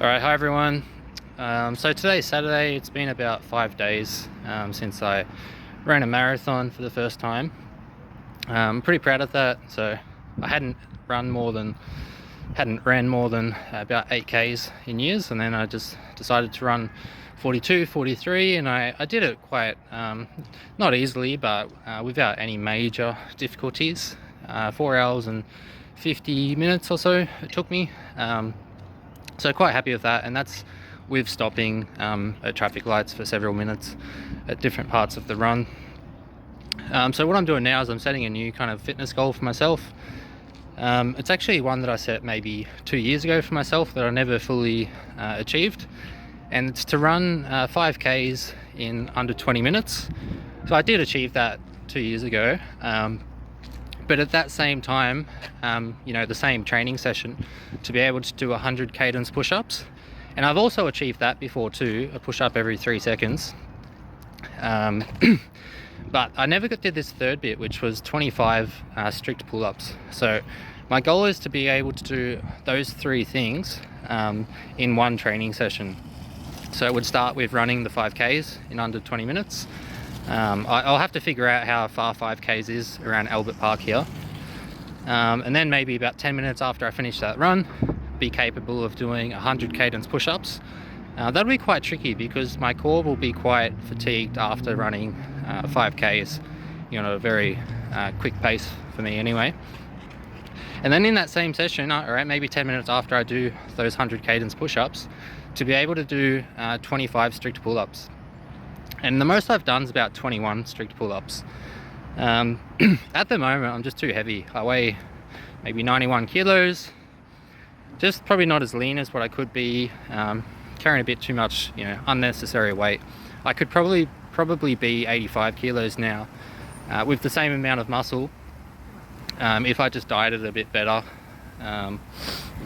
Alright, hi everyone. So today's Saturday. It's been about 5 days since I ran a marathon for the first time. I'm pretty proud of that. So I hadn't ran more than about 8Ks in years, and then I just decided to run 42, 43, and I did it quite not easily, but without any major difficulties. 4 hours and 50 minutes or so it took me. So quite happy with that, and that's with stopping at traffic lights for several minutes at different parts of the run. So what I'm doing now is I'm setting a new kind of fitness goal for myself. It's actually one that I set maybe 2 years ago for myself that I never fully achieved, and it's to run 5Ks in under 20 minutes. So I did achieve that 2 years ago, but at that same time, the same training session, to be able to do 100 cadence push-ups. And I've also achieved that before too, a push-up every 3 seconds. But I never did this third bit, which was 25 strict pull-ups. So my goal is to be able to do those 3 things in one training session. So it would start with running the 5Ks in under 20 minutes. I'll have to figure out how far 5Ks is around Albert Park here. And then maybe about 10 minutes after I finish that run, be capable of doing 100 cadence push-ups. That'll be quite tricky because my core will be quite fatigued after running 5Ks, at a very quick pace for me anyway. And then in that same session, maybe 10 minutes after I do those 100 cadence push-ups, to be able to do 25 strict pull-ups. And the most I've done is about 21 strict pull-ups. At the moment, I'm just too heavy. I weigh maybe 91 kilos, just probably not as lean as what I could be, carrying a bit too much, unnecessary weight. I could probably be 85 kilos now with the same amount of muscle if I just dieted a bit better and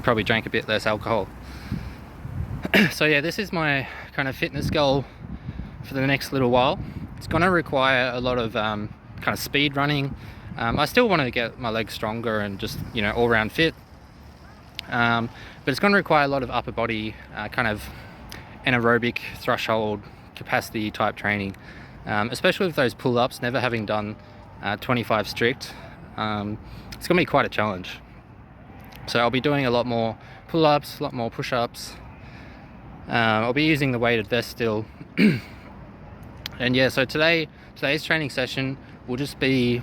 probably drank a bit less alcohol. So yeah, this is my kind of fitness goal for the next little while. It's going to require a lot of kind of speed running. I still want to get my legs stronger and just all round fit, but it's going to require a lot of upper body kind of anaerobic threshold capacity type training, especially with those pull-ups. Never having done 25 strict, it's going to be quite a challenge. So I'll be doing a lot more pull-ups, a lot more push-ups. I'll be using the weighted vest still. And yeah, so today's training session will just be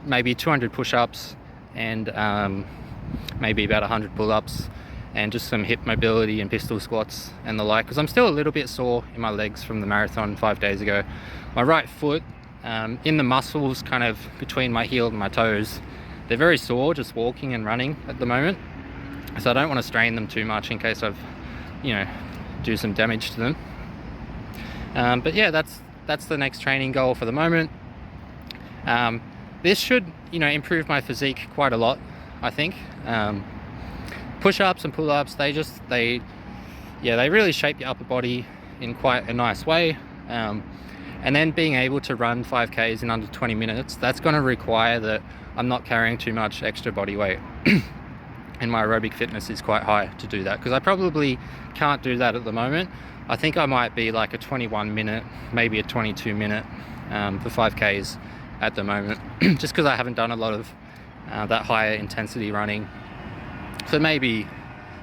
maybe 200 push-ups and maybe about 100 pull-ups and just some hip mobility and pistol squats and the like, because I'm still a little bit sore in my legs from the marathon 5 days ago. My right foot, in the muscles kind of between my heel and my toes, they're very sore just walking and running at the moment. So I don't want to strain them too much in case I've, do some damage to them. But yeah, that's the next training goal for the moment. This should, improve my physique quite a lot, I think. Push-ups and pull-ups, they really shape your upper body in quite a nice way. And then being able to run 5Ks in under 20 minutes, that's going to require that I'm not carrying too much extra body weight. And my aerobic fitness is quite high to do that, because I probably can't do that at the moment. I think I might be like a 21 minute, maybe a 22 minute for 5Ks at the moment, just because I haven't done a lot of that higher intensity running for maybe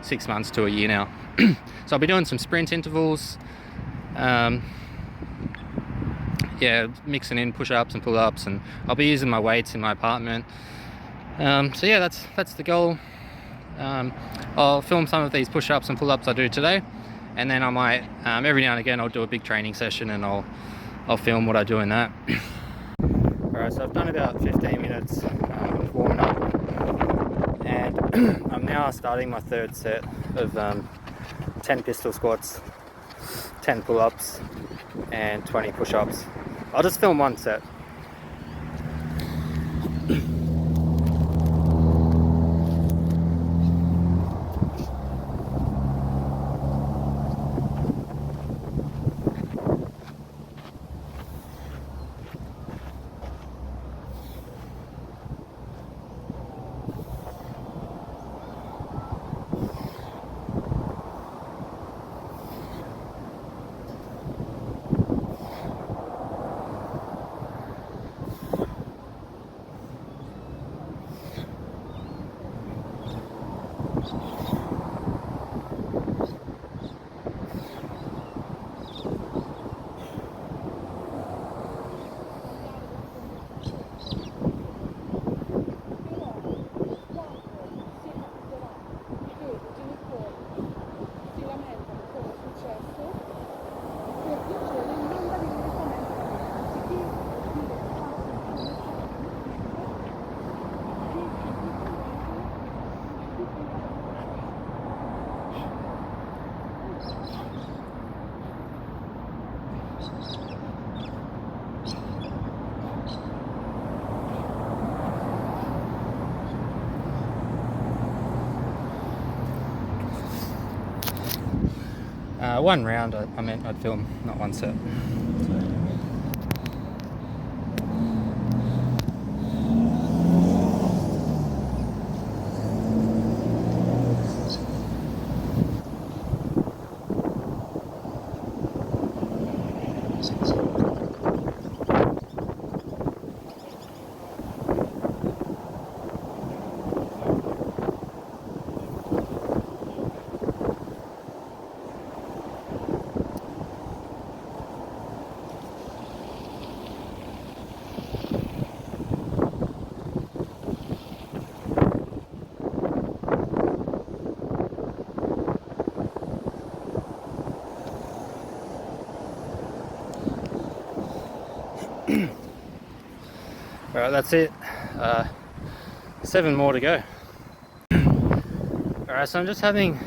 6 months to a year now. So I'll be doing some sprint intervals, mixing in push-ups and pull-ups, and I'll be using my weights in my apartment. So yeah, that's the goal. I'll film some of these push-ups and pull-ups I do today, and then I might every now and again I'll do a big training session and I'll film what I do in that. Alright, so I've done about 15 minutes of warming up, and I'm now starting my third set of 10 pistol squats, 10 pull-ups and 20 push-ups. I'll just film one set. One round, I meant I'd film, not one set. Alright, that's it. 7 more to go. Alright, so I'm just having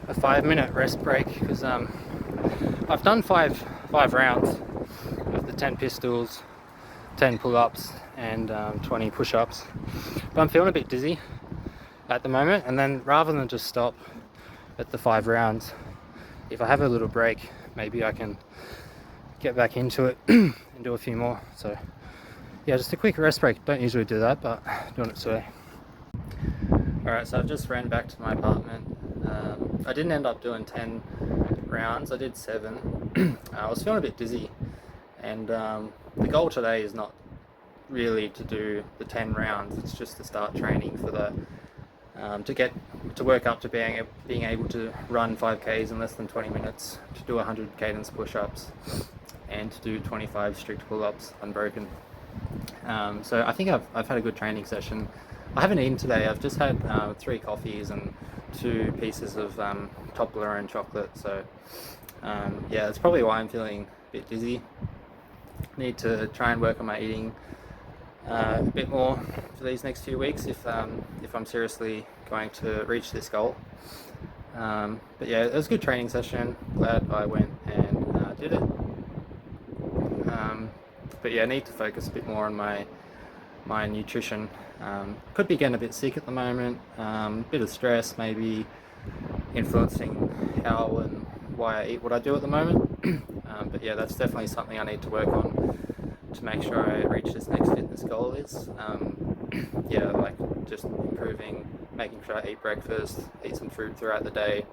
a 5-minute rest break because I've done five rounds of the 10 pistols, 10 pull-ups and 20 push-ups, but I'm feeling a bit dizzy at the moment, and then rather than just stop at the 5 rounds, if I have a little break, maybe I can get back into it and do a few more. So yeah, just a quick rest break. Don't usually do that, but doing it today. Alright, so I've just ran back to my apartment. I didn't end up doing 10 rounds, I did 7. I was feeling a bit dizzy, and the goal today is not really to do the 10 rounds, it's just to start training for the to work up to being able to run 5Ks in less than 20 minutes, to do 100 cadence push-ups, and to do 25 strict pull-ups unbroken. So I think I've had a good training session. I haven't eaten today. I've just had 3 coffees and 2 pieces of Toblerone chocolate. So yeah, that's probably why I'm feeling a bit dizzy. Need to try and work on my eating a bit more for these next few weeks if I'm seriously going to reach this goal. But yeah, it was a good training session. Glad I went and did it. But yeah, I need to focus a bit more on my nutrition. Could be getting a bit sick at the moment. Bit of stress maybe influencing how and why I eat what I do at the moment. But yeah, that's definitely something I need to work on to make sure I reach this next fitness goal is yeah, like just improving, making sure I eat breakfast, eat some fruit throughout the day,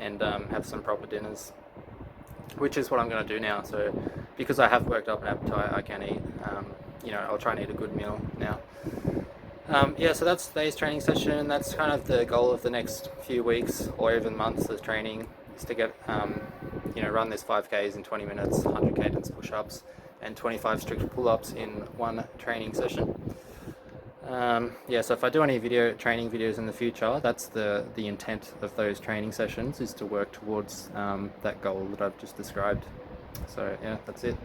and have some proper dinners, which is what I'm going to do now. So because I have worked up an appetite, I can eat, you know, I'll try and eat a good meal now. Yeah, so that's today's training session. That's kind of the goal of the next few weeks or even months of training, is to get, you know, run this 5Ks in 20 minutes, 100 cadence push-ups, and 25 strict pull-ups in one training session. Yeah, so if I do any training videos in the future, that's the intent of those training sessions, is to work towards that goal that I've just described. So yeah, that's it.